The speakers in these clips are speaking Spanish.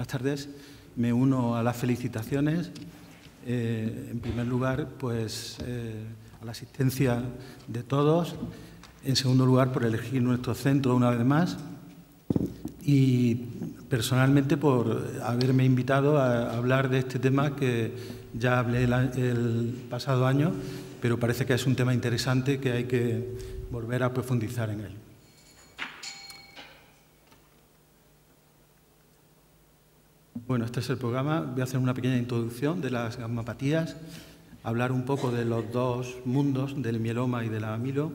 Buenas tardes. Me uno a las felicitaciones. En primer lugar, pues, a la asistencia de todos. En segundo lugar, por elegir nuestro centro una vez más. Y personalmente por haberme invitado a hablar de este tema que ya hablé el pasado año, pero parece que es un tema interesante que hay que volver a profundizar en él. Bueno, este es el programa. Voy a hacer una pequeña introducción de las gammapatías, hablar un poco de los dos mundos, del mieloma y de la amilo,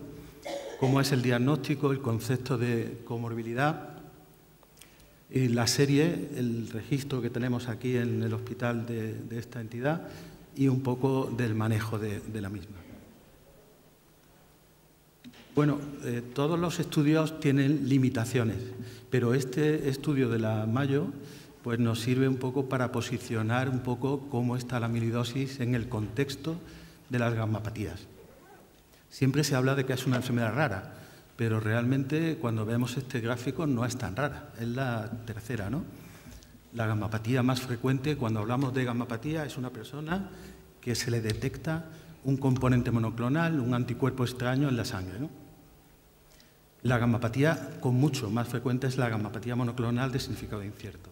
cómo es el diagnóstico, el concepto de comorbilidad, y la serie, el registro que tenemos aquí en el hospital de esta entidad y un poco del manejo de la misma. Bueno, todos los estudios tienen limitaciones, pero este estudio de la Mayo pues nos sirve un poco para posicionar un poco cómo está la amiloidosis en el contexto de las gammapatías. Siempre se habla de que es una enfermedad rara, pero realmente cuando vemos este gráfico no es tan rara, es la tercera, ¿no? La gammapatía más frecuente, cuando hablamos de gammapatía, es una persona que se le detecta un componente monoclonal, un anticuerpo extraño en la sangre, ¿no? La gammapatía con mucho más frecuente es la gammapatía monoclonal de significado incierto.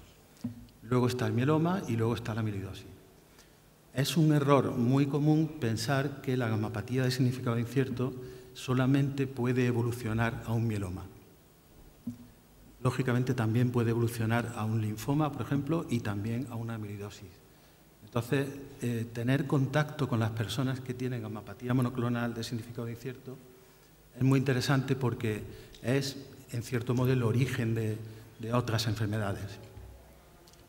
Luego está el mieloma y luego está la amiloidosis. Es un error muy común pensar que la gammapatía de significado incierto solamente puede evolucionar a un mieloma. Lógicamente también puede evolucionar a un linfoma, por ejemplo, y también a una amiloidosis. Entonces, tener contacto con las personas que tienen gammapatía monoclonal de significado incierto es muy interesante porque es, en cierto modo, el origen de otras enfermedades.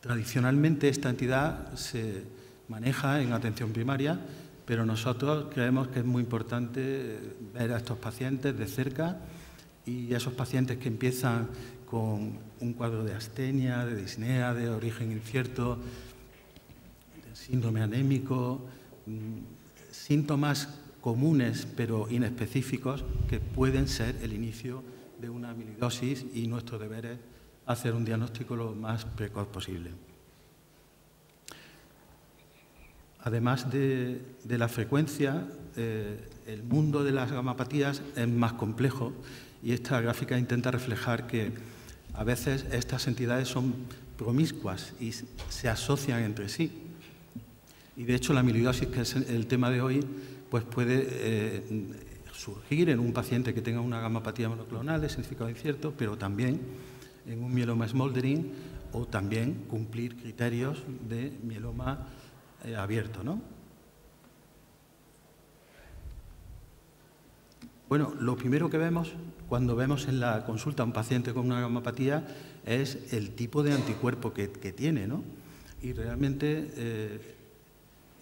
Tradicionalmente esta entidad se maneja en atención primaria, pero nosotros creemos que es muy importante ver a estos pacientes de cerca y a esos pacientes que empiezan con un cuadro de astenia, de disnea, de origen incierto, de síndrome anémico, síntomas comunes pero inespecíficos que pueden ser el inicio de una amiloidosis y nuestro deber es hacer un diagnóstico lo más precoz posible. Además de la frecuencia, el mundo de las gammapatías es más complejo y esta gráfica intenta reflejar que a veces estas entidades son promiscuas y se asocian entre sí. Y de hecho la amiloidosis, que es el tema de hoy, pues puede surgir en un paciente que tenga una gammapatía monoclonal de significado incierto, pero también en un mieloma smoldering o también cumplir criterios de mieloma abierto, ¿no? Bueno, lo primero que vemos cuando vemos en la consulta a un paciente con una gammapatía es el tipo de anticuerpo que tiene, ¿no? Y realmente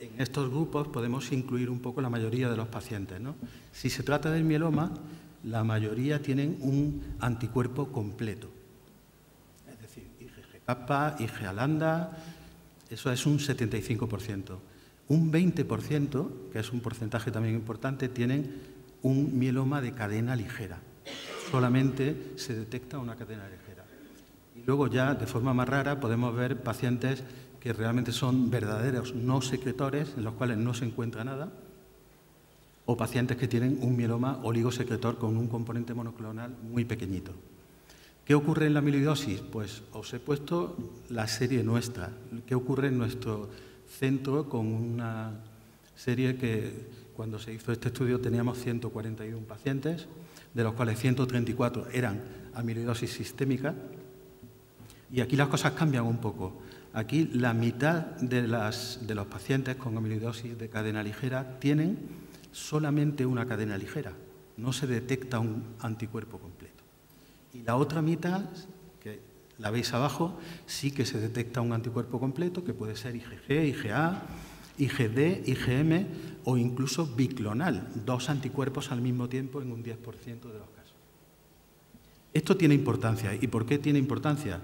en estos grupos podemos incluir un poco la mayoría de los pacientes, ¿no? Si se trata del mieloma, la mayoría tienen un anticuerpo completo. Es decir, IgG-kappa, IgA-lambda, eso es un 75%. Un 20%, que es un porcentaje también importante, tienen un mieloma de cadena ligera. Solamente se detecta una cadena ligera. Y luego ya, de forma más rara, podemos ver pacientes que realmente son verdaderos no secretores, en los cuales no se encuentra nada, o pacientes que tienen un mieloma oligosecretor con un componente monoclonal muy pequeñito. ¿Qué ocurre en la amiloidosis? Pues os he puesto la serie nuestra. ¿Qué ocurre en nuestro centro con una serie que cuando se hizo este estudio teníamos 141 pacientes, de los cuales 134 eran amiloidosis sistémica? Y aquí las cosas cambian un poco. Aquí la mitad de los pacientes con amiloidosis de cadena ligera tienen solamente una cadena ligera. No se detecta un anticuerpo completo. Y la otra mitad, que la veis abajo, sí que se detecta un anticuerpo completo, que puede ser IgG, IgA, IgD, IgM o incluso biclonal, dos anticuerpos al mismo tiempo en un 10% de los casos. Esto tiene importancia. ¿Y por qué tiene importancia?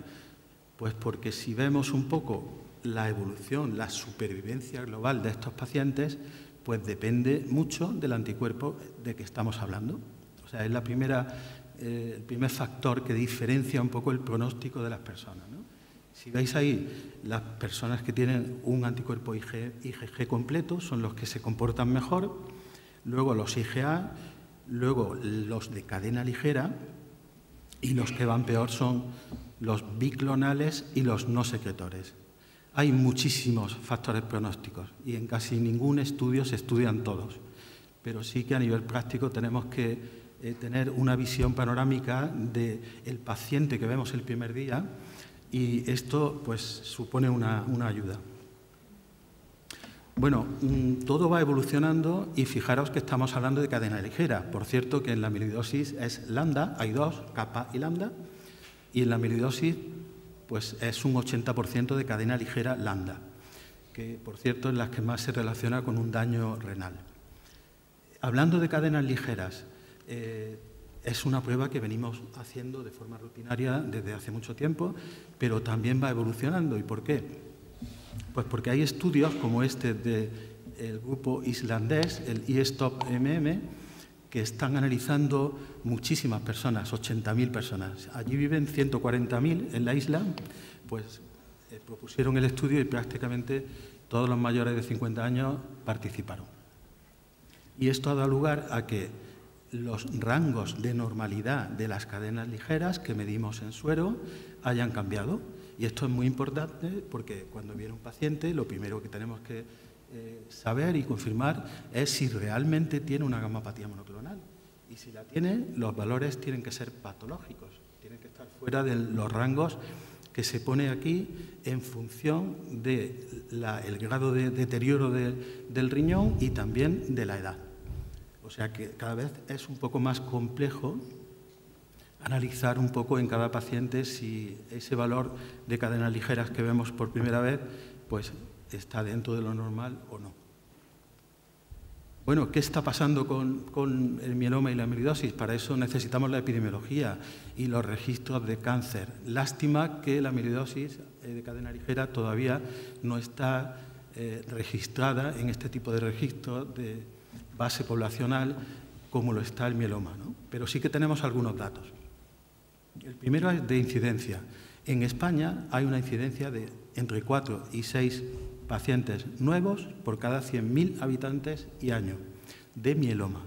Pues porque si vemos un poco la evolución, la supervivencia global de estos pacientes, pues depende mucho del anticuerpo de que estamos hablando. O sea, es el primer factor que diferencia un poco el pronóstico de las personas, ¿no? Si veis ahí, las personas que tienen un anticuerpo IgG completo son los que se comportan mejor, luego los IgA, luego los de cadena ligera y los que van peor son los biclonales y los no secretores. Hay muchísimos factores pronósticos y en casi ningún estudio se estudian todos, pero sí que a nivel práctico tenemos que tener una visión panorámica del paciente que vemos el primer día y esto pues supone una ayuda. Bueno, todo va evolucionando y fijaros que estamos hablando de cadena ligera. Por cierto que en la amiloidosis es lambda, hay dos, kappa y lambda, y en la amiloidosis pues es un 80% de cadena ligera lambda, que por cierto es la que más se relaciona con un daño renal. Hablando de cadenas ligeras, es una prueba que venimos haciendo de forma rutinaria desde hace mucho tiempo, pero también va evolucionando. ¿Y por qué? Pues porque hay estudios como este del grupo islandés, el iStop-MM, que están analizando muchísimas personas, 80.000 personas. Allí viven 140.000 en la isla, pues propusieron el estudio y prácticamente todos los mayores de 50 años participaron. Y esto ha dado lugar a que los rangos de normalidad de las cadenas ligeras que medimos en suero hayan cambiado. Y esto es muy importante porque cuando viene un paciente lo primero que tenemos que saber y confirmar es si realmente tiene una gamapatía monoclonal. Y si la tiene, los valores tienen que ser patológicos, tienen que estar fuera de los rangos que se pone aquí en función del grado de deterioro del riñón y también de la edad. O sea que cada vez es un poco más complejo analizar un poco en cada paciente si ese valor de cadenas ligeras que vemos por primera vez pues está dentro de lo normal o no. Bueno, ¿qué está pasando con el mieloma y la amiloidosis? Para eso necesitamos la epidemiología y los registros de cáncer. Lástima que la amiloidosis de cadena ligera todavía no está registrada en este tipo de registros de base poblacional como lo está el mieloma, ¿no? Pero sí que tenemos algunos datos. El primero es de incidencia. En España hay una incidencia de entre 4 y 6 pacientes nuevos por cada 100.000 habitantes y año de mieloma.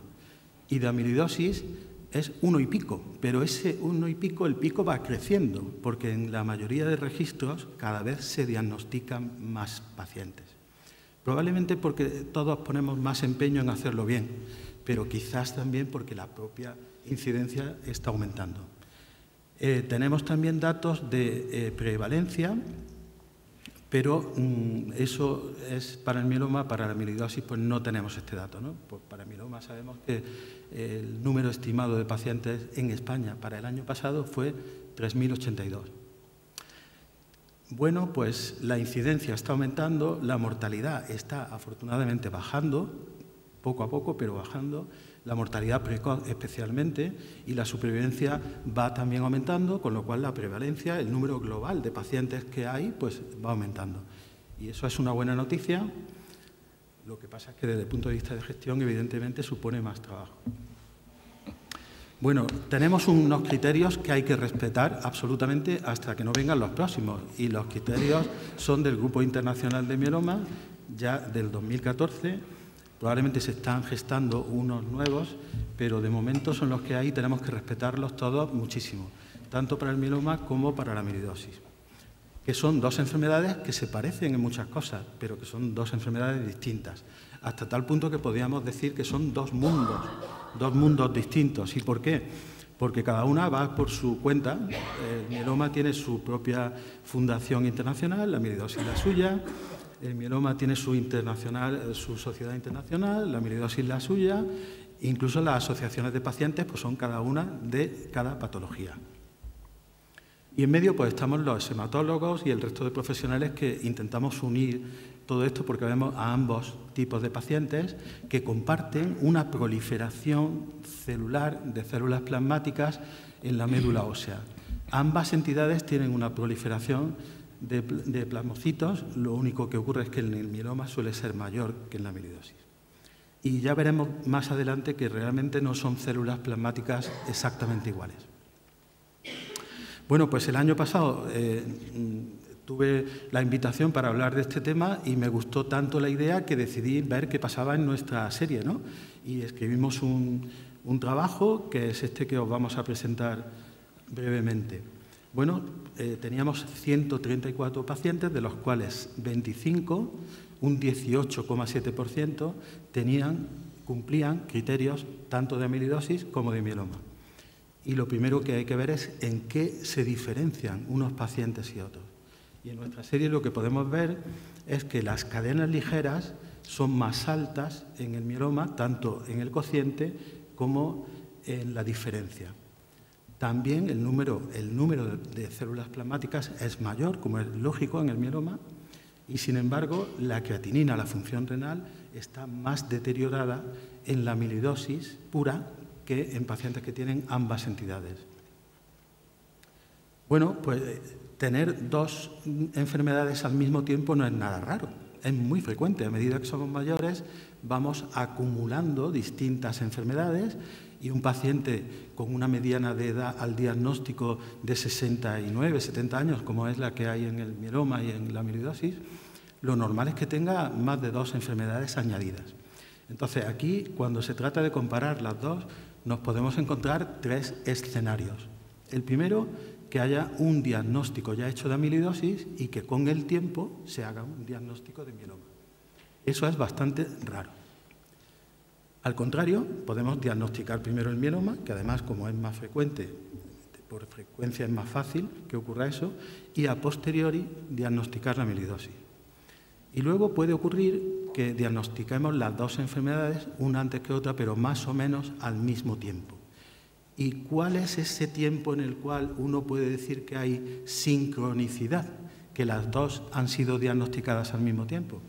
Y de amiloidosis es 1 y pico, pero ese 1 y pico, el pico va creciendo, porque en la mayoría de registros cada vez se diagnostican más pacientes. Probablemente porque todos ponemos más empeño en hacerlo bien, pero quizás también porque la propia incidencia está aumentando. Tenemos también datos de prevalencia, pero eso es para el mieloma. Para la amiloidosis pues no tenemos este dato, ¿no? Pues para el mieloma sabemos que el número estimado de pacientes en España para el año pasado fue 3.082. Bueno, pues la incidencia está aumentando, la mortalidad está afortunadamente bajando, poco a poco, pero bajando, la mortalidad precoz especialmente, y la supervivencia va también aumentando, con lo cual la prevalencia, el número global de pacientes que hay, pues va aumentando. Y eso es una buena noticia. Lo que pasa es que desde el punto de vista de gestión, evidentemente, supone más trabajo. Bueno, tenemos unos criterios que hay que respetar absolutamente hasta que no vengan los próximos, y los criterios son del Grupo Internacional de Mieloma, ya del 2014, probablemente se están gestando unos nuevos, pero de momento son los que hay y tenemos que respetarlos todos muchísimo, tanto para el mieloma como para la amiloidosis, que son dos enfermedades que se parecen en muchas cosas, pero que son dos enfermedades distintas, hasta tal punto que podríamos decir que son dos mundos distintos. ¿Y por qué? Porque cada una va por su cuenta. El mieloma tiene su propia fundación internacional, la amiloidosis la suya. El mieloma tiene su sociedad internacional, la amiloidosis la suya. Incluso las asociaciones de pacientes pues son cada una de cada patología. Y en medio pues estamos los hematólogos y el resto de profesionales que intentamos unir todo esto porque vemos a ambos tipos de pacientes que comparten una proliferación celular de células plasmáticas en la médula ósea. Ambas entidades tienen una proliferación de plasmocitos, lo único que ocurre es que en el mieloma suele ser mayor que en la amiloidosis. Y ya veremos más adelante que realmente no son células plasmáticas exactamente iguales. Bueno, pues el año pasado tuve la invitación para hablar de este tema y me gustó tanto la idea que decidí ver qué pasaba en nuestra serie, ¿no? Y escribimos un trabajo que es este que os vamos a presentar brevemente. Bueno, teníamos 134 pacientes, de los cuales 25, un 18,7%, cumplían criterios tanto de amiloidosis como de mieloma. Y lo primero que hay que ver es en qué se diferencian unos pacientes y otros. Y en nuestra serie lo que podemos ver es que las cadenas ligeras son más altas en el mieloma, tanto en el cociente como en la diferencia. También el número de células plasmáticas es mayor, como es lógico en el mieloma, y sin embargo la creatinina, la función renal, está más deteriorada en la amiloidosis pura que en pacientes que tienen ambas entidades. Bueno, pues tener dos enfermedades al mismo tiempo no es nada raro, es muy frecuente. A medida que somos mayores vamos acumulando distintas enfermedades y un paciente con una mediana de edad al diagnóstico de 69, 70 años, como es la que hay en el mieloma y en la amiloidosis, lo normal es que tenga más de 2 enfermedades añadidas. Entonces, aquí, cuando se trata de comparar las dos, nos podemos encontrar 3 escenarios. El primero, que haya un diagnóstico ya hecho de amiloidosis y que con el tiempo se haga un diagnóstico de mieloma. Eso es bastante raro. Al contrario, podemos diagnosticar primero el mieloma, que además, como es más frecuente, por frecuencia es más fácil que ocurra eso, y a posteriori diagnosticar la amiloidosis. Y luego puede ocurrir que diagnostiquemos las dos enfermedades, una antes que otra, pero más o menos al mismo tiempo. ¿Y cuál es ese tiempo en el cual uno puede decir que hay sincronicidad, que las dos han sido diagnosticadas al mismo tiempo?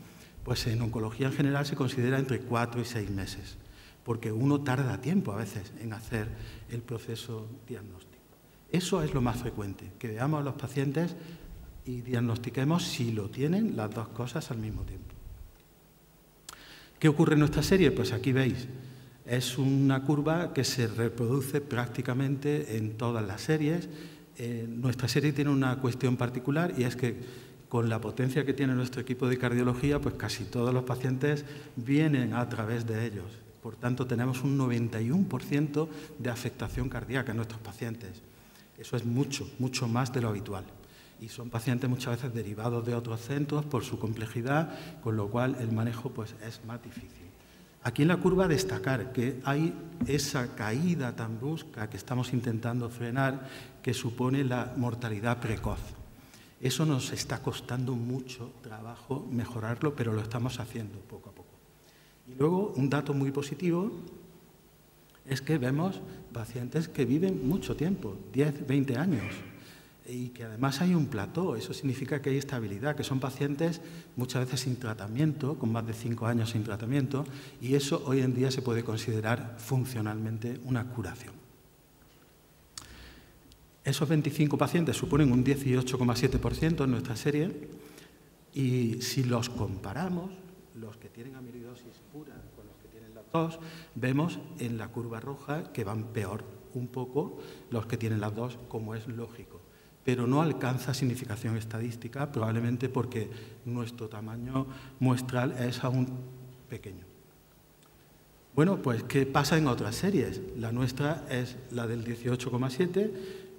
Pues en oncología en general se considera entre 4 y 6 meses, porque uno tarda tiempo a veces en hacer el proceso diagnóstico. Eso es lo más frecuente, que veamos a los pacientes y diagnostiquemos si lo tienen las dos cosas al mismo tiempo. ¿Qué ocurre en nuestra serie? Pues aquí veis, es una curva que se reproduce prácticamente en todas las series. Nuestra serie tiene una cuestión particular y es que con la potencia que tiene nuestro equipo de cardiología, pues casi todos los pacientes vienen a través de ellos. Por tanto, tenemos un 91% de afectación cardíaca en nuestros pacientes. Eso es mucho, mucho más de lo habitual. Y son pacientes muchas veces derivados de otros centros por su complejidad, con lo cual el manejo pues, es más difícil. Aquí en la curva destacar que hay esa caída tan brusca que estamos intentando frenar que supone la mortalidad precoz. Eso nos está costando mucho trabajo mejorarlo, pero lo estamos haciendo poco a poco. Y luego un dato muy positivo es que vemos pacientes que viven mucho tiempo, 10, 20 años. Y que además hay un plató, eso significa que hay estabilidad, que son pacientes muchas veces sin tratamiento, con más de 5 años sin tratamiento, y eso hoy en día se puede considerar funcionalmente una curación. Esos 25 pacientes suponen un 18,7% en nuestra serie, y si los comparamos, los que tienen amiloidosis pura con los que tienen las dos, vemos en la curva roja que van peor un poco los que tienen las dos, como es lógico. Pero no alcanza significación estadística, probablemente porque nuestro tamaño muestral es aún pequeño. Bueno, pues, ¿qué pasa en otras series? La nuestra es la del 18,7,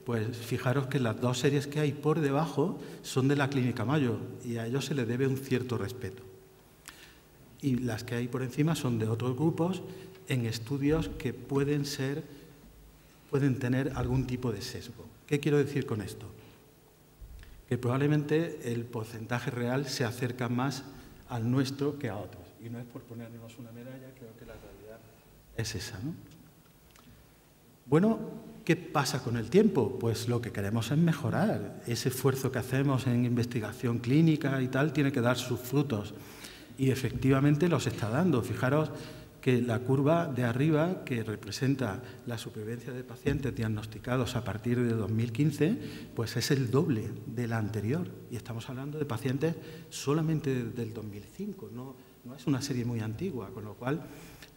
pues fijaros que las dos series que hay por debajo son de la Clínica Mayo y a ellos se les debe un cierto respeto. Y las que hay por encima son de otros grupos en estudios que pueden tener algún tipo de sesgo. ¿Qué quiero decir con esto? Que probablemente el porcentaje real se acerca más al nuestro que a otros. Y no es por ponernos una medalla, creo que la realidad es esa, ¿no? Bueno, ¿qué pasa con el tiempo? Pues lo que queremos es mejorar. Ese esfuerzo que hacemos en investigación clínica y tal tiene que dar sus frutos. Y efectivamente los está dando. Fijaros que la curva de arriba, que representa la supervivencia de pacientes diagnosticados a partir de 2015, pues es el doble de la anterior. Y estamos hablando de pacientes solamente del 2005, no es una serie muy antigua, con lo cual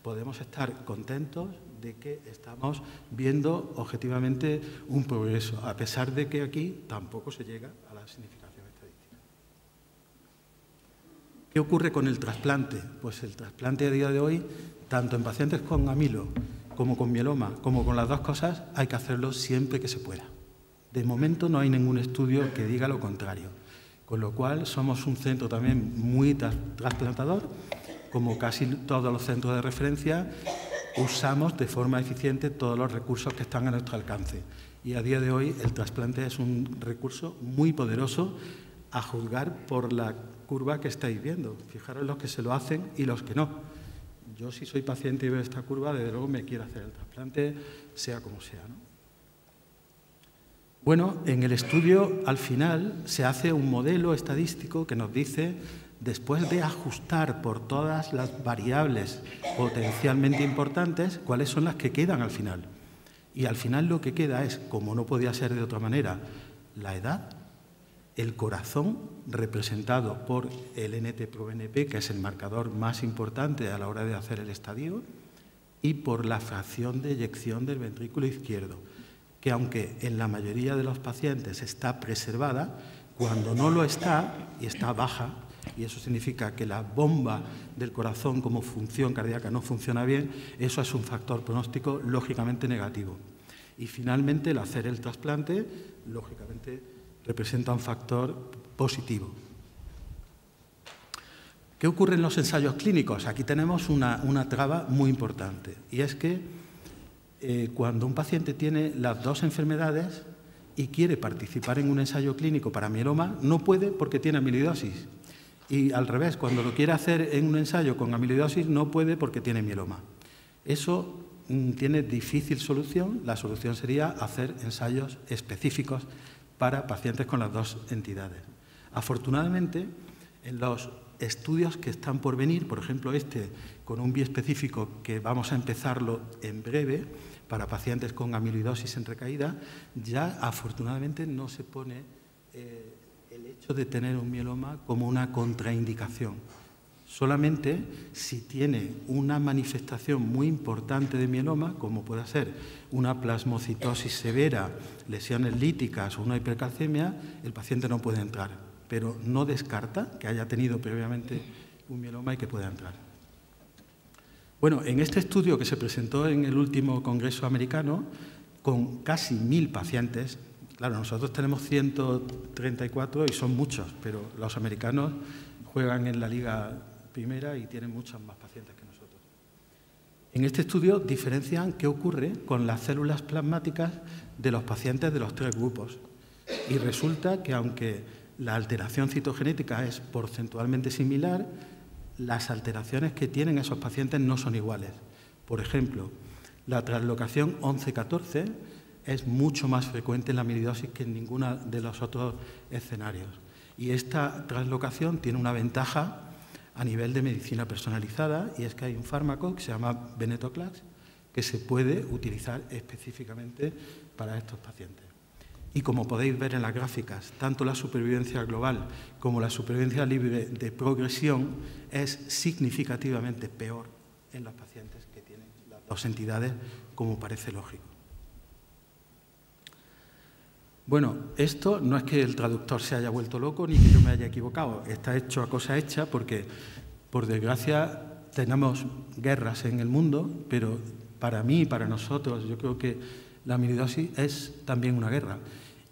podemos estar contentos de que estamos viendo objetivamente un progreso, a pesar de que aquí tampoco se llega a la significación estadística. ¿Qué ocurre con el trasplante? Pues el trasplante a día de hoy, tanto en pacientes con amilo como con mieloma, como con las dos cosas, hay que hacerlo siempre que se pueda. De momento no hay ningún estudio que diga lo contrario, con lo cual somos un centro también muy trasplantador, como casi todos los centros de referencia, usamos de forma eficiente todos los recursos que están a nuestro alcance. Y a día de hoy el trasplante es un recurso muy poderoso a juzgar por la curva que estáis viendo. Fijaros los que se lo hacen y los que no. Yo, si soy paciente y veo esta curva, desde luego me quiero hacer el trasplante, sea como sea, ¿no? Bueno, en el estudio, al final, se hace un modelo estadístico que nos dice, después de ajustar por todas las variables potencialmente importantes, cuáles son las que quedan al final. Y al final lo que queda es, como no podía ser de otra manera, la edad, el corazón, representado por el NT-proBNP, que es el marcador más importante a la hora de hacer el estadio, y por la fracción de eyección del ventrículo izquierdo, que aunque en la mayoría de los pacientes está preservada, cuando no lo está y está baja, y eso significa que la bomba del corazón como función cardíaca no funciona bien, eso es un factor pronóstico lógicamente negativo. Y finalmente el hacer el trasplante, lógicamente, representa un factor positivo. ¿Qué ocurre en los ensayos clínicos? Aquí tenemos una traba muy importante, y es que cuando un paciente tiene las dos enfermedades y quiere participar en un ensayo clínico para mieloma, no puede porque tiene amiloidosis. Y al revés, cuando lo quiere hacer en un ensayo con amiloidosis, no puede porque tiene mieloma. Eso tiene difícil solución. La solución sería hacer ensayos específicos para pacientes con las dos entidades. Afortunadamente, en los estudios que están por venir, por ejemplo con un biespecífico que vamos a empezarlo en breve para pacientes con amiloidosis en recaída, ya afortunadamente no se pone el hecho de tener un mieloma como una contraindicación. Solamente si tiene una manifestación muy importante de mieloma, como puede ser una plasmocitosis severa, lesiones líticas o una hipercalcemia, el paciente no puede entrar, pero no descarta que haya tenido previamente un mieloma y que pueda entrar. Bueno, en este estudio que se presentó en el último congreso americano, con casi 1000 pacientes, claro, nosotros tenemos 134 y son muchos, pero los americanos juegan en la liga primera y tienen muchos más pacientes que nosotros. En este estudio diferencian qué ocurre con las células plasmáticas de los pacientes de los tres grupos. Y resulta que aunque la alteración citogenética es porcentualmente similar, las alteraciones que tienen esos pacientes no son iguales. Por ejemplo, la translocación 11-14 es mucho más frecuente en la amiloidosis que en ninguno de los otros escenarios. Y esta translocación tiene una ventaja a nivel de medicina personalizada, y es que hay un fármaco que se llama venetoclax que se puede utilizar específicamente para estos pacientes. Y como podéis ver en las gráficas, tanto la supervivencia global como la supervivencia libre de progresión es significativamente peor en los pacientes que tienen las dos entidades, como parece lógico. Bueno, esto no es que el traductor se haya vuelto loco ni que yo me haya equivocado. Está hecho a cosa hecha porque, por desgracia, tenemos guerras en el mundo, pero para mí y para nosotros yo creo que la amiloidosis es también una guerra.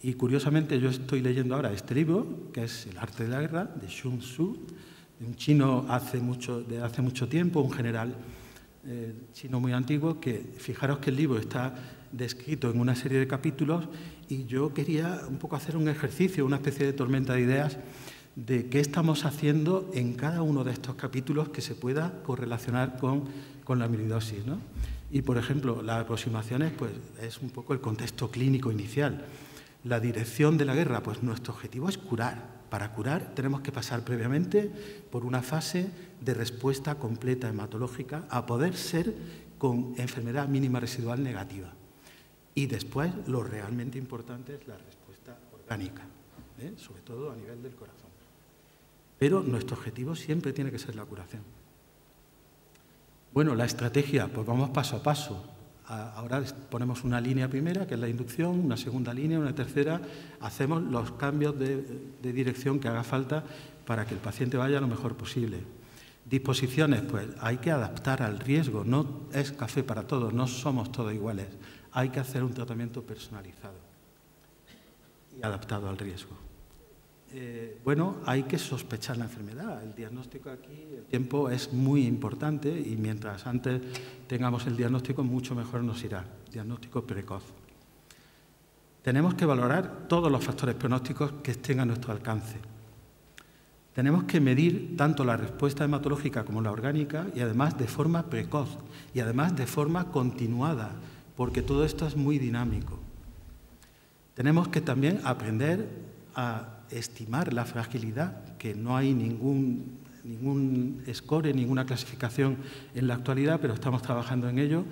Y curiosamente yo estoy leyendo ahora este libro, que es El arte de la guerra, de Sun Tzu, de un chino de hace mucho tiempo, un general chino muy antiguo, que fijaros que el libro está descrito en una serie de capítulos, y yo quería un poco hacer un ejercicio, una especie de tormenta de ideas de qué estamos haciendo en cada uno de estos capítulos que se pueda correlacionar con la amiloidosis, ¿no? Y, por ejemplo, las aproximaciones pues, es un poco el contexto clínico inicial. La dirección de la guerra, pues nuestro objetivo es curar. Para curar tenemos que pasar previamente por una fase de respuesta completa hematológica a poder ser con enfermedad mínima residual negativa. Y después lo realmente importante es la respuesta orgánica, sobre todo a nivel del corazón. Pero nuestro objetivo siempre tiene que ser la curación. Bueno, la estrategia, pues vamos paso a paso. Ahora ponemos una línea primera, que es la inducción, una segunda línea, una tercera. Hacemos los cambios de dirección que haga falta para que el paciente vaya lo mejor posible. Disposiciones, pues hay que adaptar al riesgo. No es café para todos, no somos todos iguales. Hay que hacer un tratamiento personalizado y adaptado al riesgo. Bueno, hay que sospechar la enfermedad. El diagnóstico aquí, el tiempo es muy importante y mientras antes tengamos el diagnóstico, mucho mejor nos irá. Diagnóstico precoz. Tenemos que valorar todos los factores pronósticos que estén a nuestro alcance. Tenemos que medir tanto la respuesta hematológica como la orgánica y además de forma precoz y además de forma continuada, porque todo esto es muy dinámico. Tenemos que también aprender a estimar la fragilidad, que no hay ningún score, ninguna clasificación en la actualidad, pero estamos trabajando en ello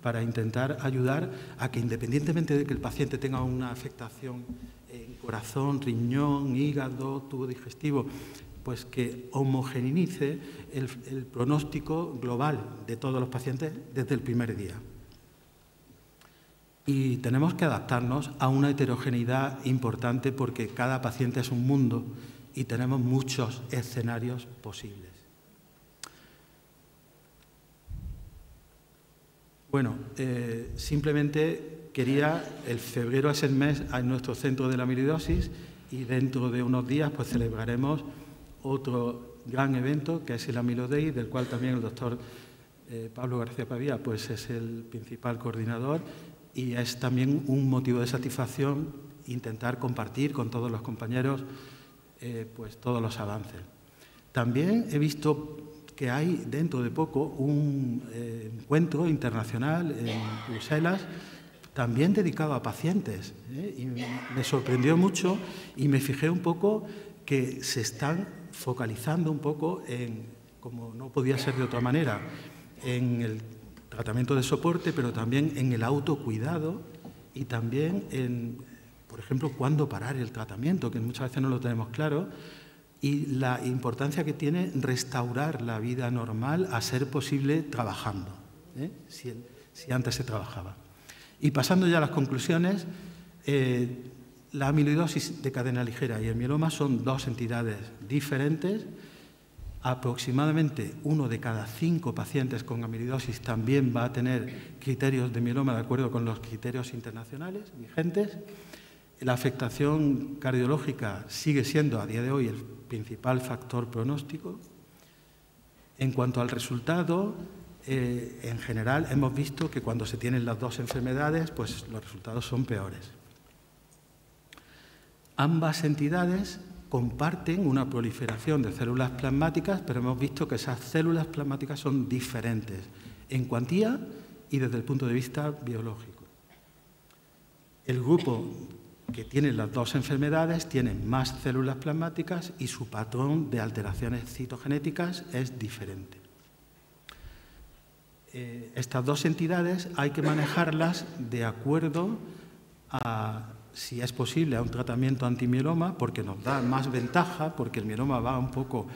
para intentar ayudar a que, independientemente de que el paciente tenga una afectación en corazón, riñón, hígado, tubo digestivo, pues que homogeneice el pronóstico global de todos los pacientes desde el primer día. Y tenemos que adaptarnos a una heterogeneidad importante porque cada paciente es un mundo y tenemos muchos escenarios posibles. Bueno, simplemente el febrero es el mes en nuestro centro de la amiloidosis y dentro de unos días pues celebraremos otro gran evento que es el Amilo Day, del cual también el doctor Pablo García Pavía pues es el principal coordinador. Y es también un motivo de satisfacción intentar compartir con todos los compañeros pues todos los avances. También he visto que hay dentro de poco un encuentro internacional en Bruselas también dedicado a pacientes. Y me sorprendió mucho y me fijé un poco que se están focalizando un poco en, como no podía ser de otra manera, en el tratamiento de soporte, pero también en el autocuidado y también en, por ejemplo, cuándo parar el tratamiento, que muchas veces no lo tenemos claro, y la importancia que tiene restaurar la vida normal a ser posible trabajando, si antes se trabajaba. Y pasando ya a las conclusiones, la amiloidosis de cadena ligera y el mieloma son dos entidades diferentes. Aproximadamente 1 de cada 5 pacientes con amiloidosis también va a tener criterios de mieloma de acuerdo con los criterios internacionales vigentes. La afectación cardiológica sigue siendo a día de hoy el principal factor pronóstico. En cuanto al resultado, en general hemos visto que cuando se tienen las dos enfermedades, pues los resultados son peores. Ambas entidades comparten una proliferación de células plasmáticas, pero hemos visto que esas células plasmáticas son diferentes en cuantía y desde el punto de vista biológico. El grupo que tiene las dos enfermedades tiene más células plasmáticas y su patrón de alteraciones citogenéticas es diferente. Estas dos entidades hay que manejarlas de acuerdo a, si es posible, a un tratamiento antimieloma, porque nos da más ventaja, porque el mieloma va un poco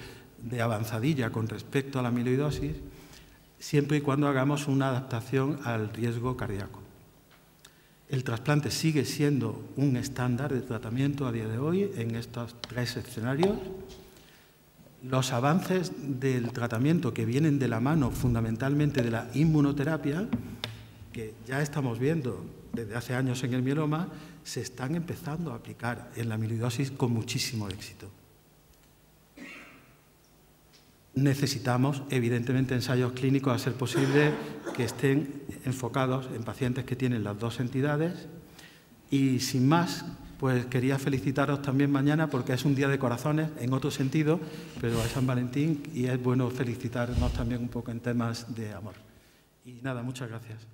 de avanzadilla con respecto a la amiloidosis, siempre y cuando hagamos una adaptación al riesgo cardíaco. El trasplante sigue siendo un estándar de tratamiento a día de hoy en estos 3 escenarios. Los avances del tratamiento que vienen de la mano fundamentalmente de la inmunoterapia, que ya estamos viendo desde hace años en el mieloma, se están empezando a aplicar en la amiloidosis con muchísimo éxito. Necesitamos, evidentemente, ensayos clínicos, a ser posible, que estén enfocados en pacientes que tienen las dos entidades. Y sin más, pues quería felicitaros también mañana, porque es un día de corazones, en otro sentido, pero es San Valentín y es bueno felicitarnos también un poco en temas de amor. Y nada, muchas gracias.